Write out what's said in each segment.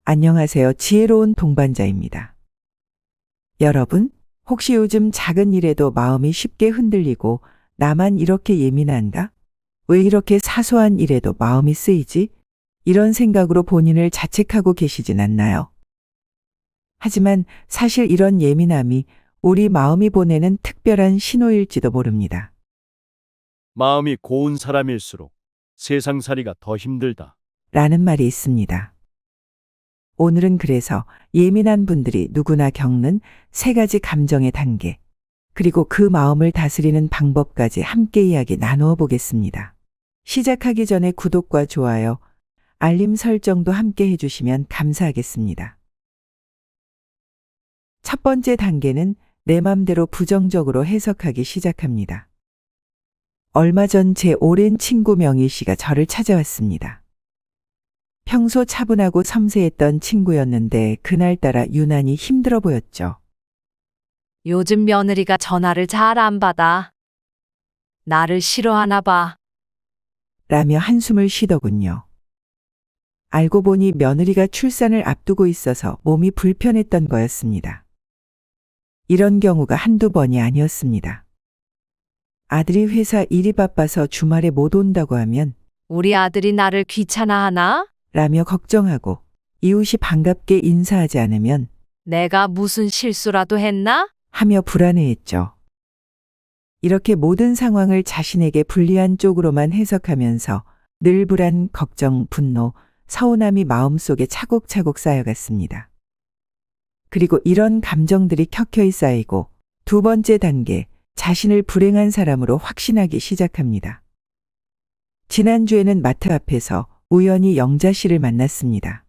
안녕하세요. 지혜로운 동반자입니다. 여러분, 혹시 요즘 작은 일에도 마음이 쉽게 흔들리고 나만 이렇게 예민한가? 왜 이렇게 사소한 일에도 마음이 쓰이지? 이런 생각으로 본인을 자책하고 계시진 않나요? 하지만 사실 이런 예민함이 우리 마음이 보내는 특별한 신호일지도 모릅니다. 마음이 고운 사람일수록 세상살이가 더 힘들다. 라는 말이 있습니다. 오늘은 그래서 예민한 분들이 누구나 겪는 세 가지 감정의 단계, 그리고 그 마음을 다스리는 방법까지 함께 이야기 나누어 보겠습니다. 시작하기 전에 구독과 좋아요, 알림 설정도 함께 해주시면 감사하겠습니다. 첫 번째 단계는 내 맘대로 부정적으로 해석하기 시작합니다. 얼마 전 제 오랜 친구 명희 씨가 저를 찾아왔습니다. 평소 차분하고 섬세했던 친구였는데 그날따라 유난히 힘들어 보였죠. 요즘 며느리가 전화를 잘 안 받아. 나를 싫어하나 봐. 라며 한숨을 쉬더군요. 알고 보니 며느리가 출산을 앞두고 있어서 몸이 불편했던 거였습니다. 이런 경우가 한두 번이 아니었습니다. 아들이 회사 일이 바빠서 주말에 못 온다고 하면 우리 아들이 나를 귀찮아하나? 라며 걱정하고, 이웃이 반갑게 인사하지 않으면 내가 무슨 실수라도 했나? 하며 불안해했죠. 이렇게 모든 상황을 자신에게 불리한 쪽으로만 해석하면서 늘 불안, 걱정, 분노, 서운함이 마음속에 차곡차곡 쌓여갔습니다. 그리고 이런 감정들이 켜켜이 쌓이고 두 번째 단계, 자신을 불행한 사람으로 확신하기 시작합니다. 지난주에는 마트 앞에서 우연히 영자 씨를 만났습니다.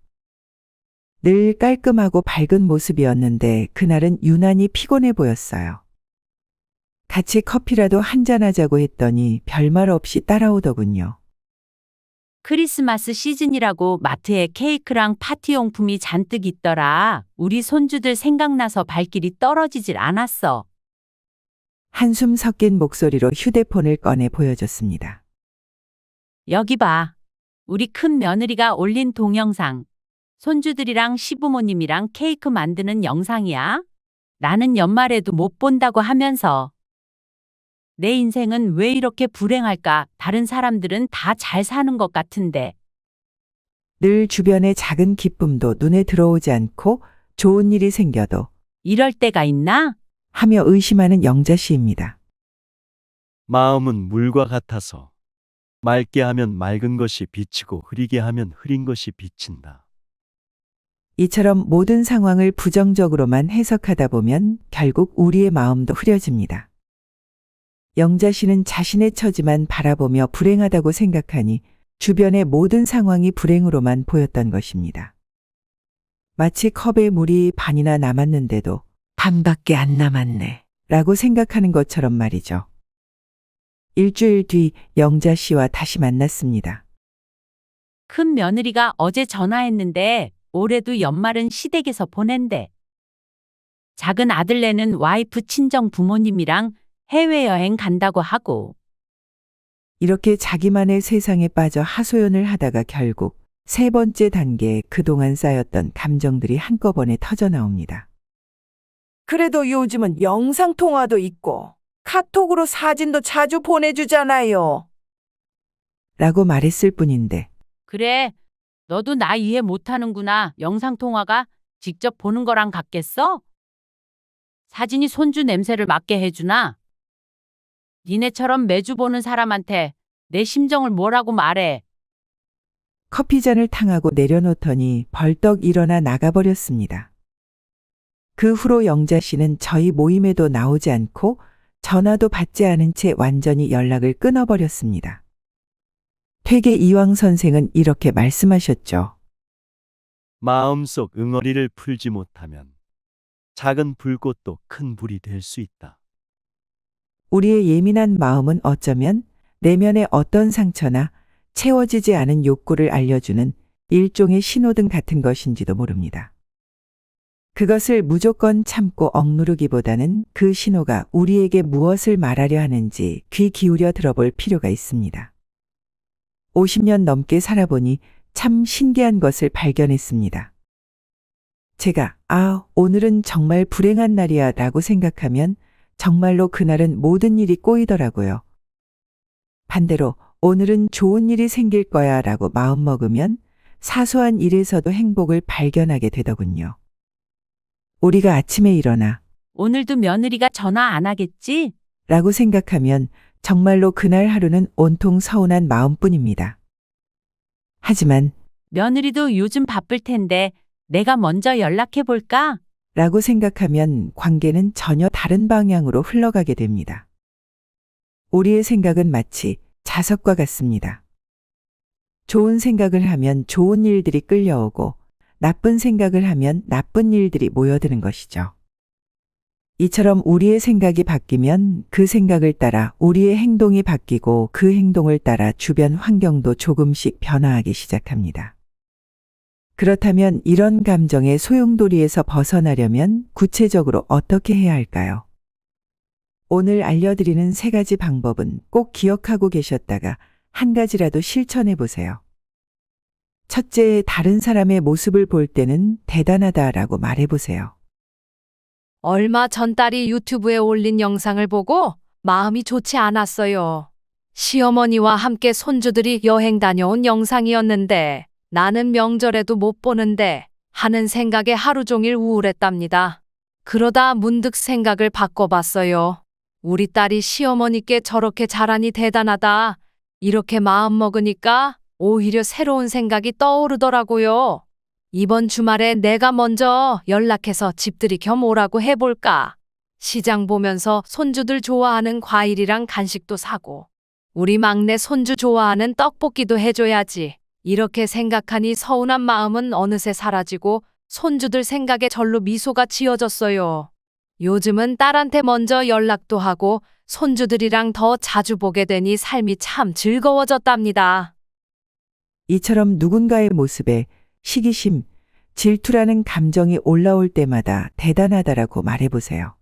늘 깔끔하고 밝은 모습이었는데 그날은 유난히 피곤해 보였어요. 같이 커피라도 한잔하자고 했더니 별말 없이 따라오더군요. 크리스마스 시즌이라고 마트에 케이크랑 파티용품이 잔뜩 있더라. 우리 손주들 생각나서 발길이 떨어지질 않았어. 한숨 섞인 목소리로 휴대폰을 꺼내 보여줬습니다. 여기 봐. 우리 큰 며느리가 올린 동영상. 손주들이랑 시부모님이랑 케이크 만드는 영상이야. 나는 연말에도 못 본다고 하면서. 내 인생은 왜 이렇게 불행할까? 다른 사람들은 다 잘 사는 것 같은데. 늘 주변의 작은 기쁨도 눈에 들어오지 않고 좋은 일이 생겨도 이럴 때가 있나? 하며 의심하는 영자 씨입니다. 마음은 물과 같아서 맑게 하면 맑은 것이 비치고 흐리게 하면 흐린 것이 비친다. 이처럼 모든 상황을 부정적으로만 해석하다 보면 결국 우리의 마음도 흐려집니다. 영자 씨는 자신의 처지만 바라보며 불행하다고 생각하니 주변의 모든 상황이 불행으로만 보였던 것입니다. 마치 컵에 물이 반이나 남았는데도 반밖에 안 남았네 라고 생각하는 것처럼 말이죠. 일주일 뒤 영자 씨와 다시 만났습니다. 큰 며느리가 어제 전화했는데 올해도 연말은 시댁에서 보낸대. 작은 아들네는 와이프 친정 부모님이랑 해외여행 간다고 하고. 이렇게 자기만의 세상에 빠져 하소연을 하다가 결국 세 번째 단계에 그동안 쌓였던 감정들이 한꺼번에 터져 나옵니다. 그래도 요즘은 영상통화도 있고 카톡으로 사진도 자주 보내주잖아요. 라고 말했을 뿐인데 그래, 너도 나 이해 못하는구나. 영상통화가 직접 보는 거랑 같겠어? 사진이 손주 냄새를 맡게 해주나? 니네처럼 매주 보는 사람한테 내 심정을 뭐라고 말해. 커피잔을 탕하고 내려놓더니 벌떡 일어나 나가버렸습니다. 그 후로 영자 씨는 저희 모임에도 나오지 않고 전화도 받지 않은 채 완전히 연락을 끊어버렸습니다. 퇴계 이황 선생은 이렇게 말씀하셨죠. 마음속 응어리를 풀지 못하면 작은 불꽃도 큰 불이 될 수 있다. 우리의 예민한 마음은 어쩌면 내면의 어떤 상처나 채워지지 않은 욕구를 알려주는 일종의 신호등 같은 것인지도 모릅니다. 그것을 무조건 참고 억누르기보다는 그 신호가 우리에게 무엇을 말하려 하는지 귀 기울여 들어볼 필요가 있습니다. 50년 넘게 살아보니 참 신기한 것을 발견했습니다. 제가 오늘은 정말 불행한 날이야 라고 생각하면 정말로 그날은 모든 일이 꼬이더라고요. 반대로 오늘은 좋은 일이 생길 거야 라고 마음먹으면 사소한 일에서도 행복을 발견하게 되더군요. 우리가 아침에 일어나 오늘도 며느리가 전화 안 하겠지? 라고 생각하면 정말로 그날 하루는 온통 서운한 마음뿐입니다. 하지만 며느리도 요즘 바쁠 텐데 내가 먼저 연락해 볼까? 라고 생각하면 관계는 전혀 다른 방향으로 흘러가게 됩니다. 우리의 생각은 마치 자석과 같습니다. 좋은 생각을 하면 좋은 일들이 끌려오고 나쁜 생각을 하면 나쁜 일들이 모여드는 것이죠. 이처럼 우리의 생각이 바뀌면 그 생각을 따라 우리의 행동이 바뀌고 그 행동을 따라 주변 환경도 조금씩 변화하기 시작합니다. 그렇다면 이런 감정의 소용돌이에서 벗어나려면 구체적으로 어떻게 해야 할까요? 오늘 알려드리는 3가지 방법은 꼭 기억하고 계셨다가 한 가지라도 실천해 보세요. 첫째, 다른 사람의 모습을 볼 때는 대단하다라고 말해 보세요. 얼마 전 딸이 유튜브에 올린 영상을 보고 마음이 좋지 않았어요. 시어머니와 함께 손주들이 여행 다녀온 영상이었는데 나는 명절에도 못 보는데 하는 생각에 하루 종일 우울했답니다. 그러다 문득 생각을 바꿔봤어요. 우리 딸이 시어머니께 저렇게 잘하니 대단하다. 이렇게 마음먹으니까 오히려 새로운 생각이 떠오르더라고요. 이번 주말에 내가 먼저 연락해서 집들이 겸 오라고 해볼까? 시장 보면서 손주들 좋아하는 과일이랑 간식도 사고 우리 막내 손주 좋아하는 떡볶이도 해줘야지. 이렇게 생각하니 서운한 마음은 어느새 사라지고 손주들 생각에 절로 미소가 지어졌어요. 요즘은 딸한테 먼저 연락도 하고 손주들이랑 더 자주 보게 되니 삶이 참 즐거워졌답니다. 이처럼 누군가의 모습에 시기심, 질투라는 감정이 올라올 때마다 대단하다라고 말해보세요.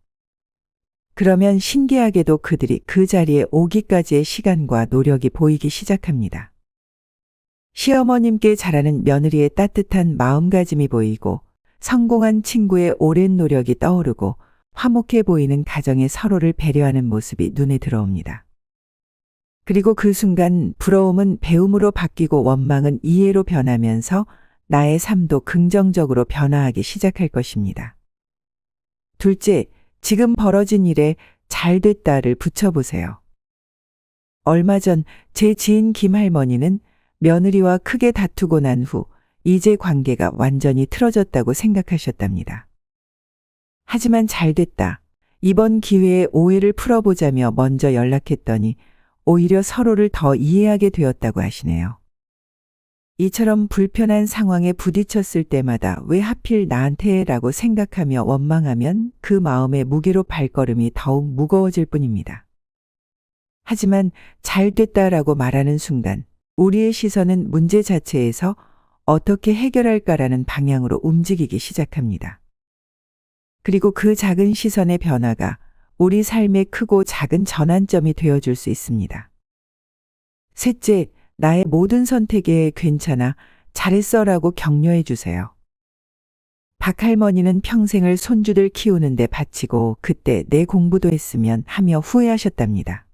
그러면 신기하게도 그들이 그 자리에 오기까지의 시간과 노력이 보이기 시작합니다. 시어머님께 잘하는 며느리의 따뜻한 마음가짐이 보이고 성공한 친구의 오랜 노력이 떠오르고 화목해 보이는 가정의 서로를 배려하는 모습이 눈에 들어옵니다. 그리고 그 순간 부러움은 배움으로 바뀌고 원망은 이해로 변하면서 나의 삶도 긍정적으로 변화하기 시작할 것입니다. 둘째, 지금 벌어진 일에 잘 됐다를 붙여보세요. 얼마 전 제 지인 김할머니는 며느리와 크게 다투고 난 후 이제 관계가 완전히 틀어졌다고 생각하셨답니다. 하지만 잘 됐다. 이번 기회에 오해를 풀어보자며 먼저 연락했더니 오히려 서로를 더 이해하게 되었다고 하시네요. 이처럼 불편한 상황에 부딪혔을 때마다 왜 하필 나한테라고 생각하며 원망하면 그 마음의 무게로 발걸음이 더욱 무거워질 뿐입니다. 하지만 잘 됐다라고 말하는 순간 우리의 시선은 문제 자체에서 어떻게 해결할까라는 방향으로 움직이기 시작합니다. 그리고 그 작은 시선의 변화가 우리 삶의 크고 작은 전환점이 되어줄 수 있습니다. 셋째, 나의 모든 선택에 괜찮아, 잘했어라고 격려해 주세요. 박할머니는 평생을 손주들 키우는데 바치고 그때 내 공부도 했으면 하며 후회하셨답니다.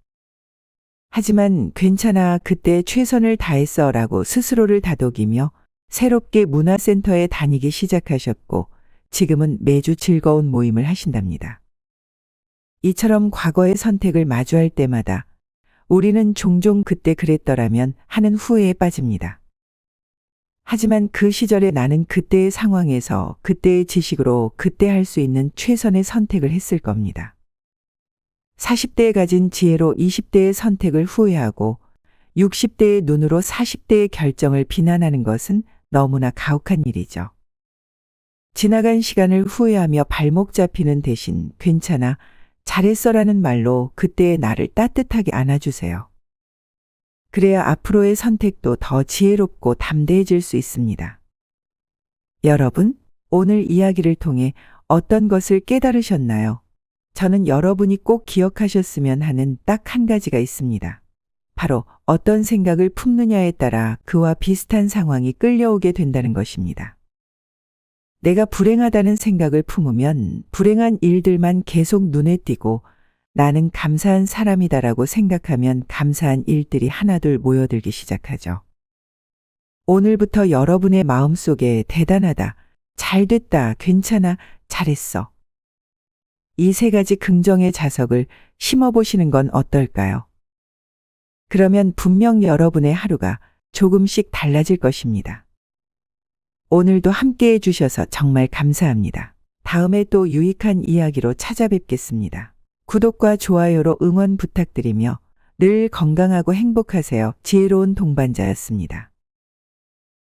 하지만 괜찮아, 그때 최선을 다했어라고 스스로를 다독이며 새롭게 문화센터에 다니기 시작하셨고 지금은 매주 즐거운 모임을 하신답니다. 이처럼 과거의 선택을 마주할 때마다 우리는 종종 그때 그랬더라면 하는 후회에 빠집니다. 하지만 그 시절에 나는 그때의 상황에서 그때의 지식으로 그때 할 수 있는 최선의 선택을 했을 겁니다. 40대에 가진 지혜로 20대의 선택을 후회하고 60대의 눈으로 40대의 결정을 비난하는 것은 너무나 가혹한 일이죠. 지나간 시간을 후회하며 발목 잡히는 대신 괜찮아, 잘했어라는 말로 그때의 나를 따뜻하게 안아주세요. 그래야 앞으로의 선택도 더 지혜롭고 담대해질 수 있습니다. 여러분, 오늘 이야기를 통해 어떤 것을 깨달으셨나요? 저는 여러분이 꼭 기억하셨으면 하는 딱 한 가지가 있습니다. 바로 어떤 생각을 품느냐에 따라 그와 비슷한 상황이 끌려오게 된다는 것입니다. 내가 불행하다는 생각을 품으면 불행한 일들만 계속 눈에 띄고 나는 감사한 사람이다라고 생각하면 감사한 일들이 하나둘 모여들기 시작하죠. 오늘부터 여러분의 마음속에 대단하다, 잘됐다, 괜찮아, 잘했어. 이 세 가지 긍정의 자석을 심어보시는 건 어떨까요? 그러면 분명 여러분의 하루가 조금씩 달라질 것입니다. 오늘도 함께 해주셔서 정말 감사합니다. 다음에 또 유익한 이야기로 찾아뵙겠습니다. 구독과 좋아요로 응원 부탁드리며 늘 건강하고 행복하세요. 지혜로운 동반자였습니다.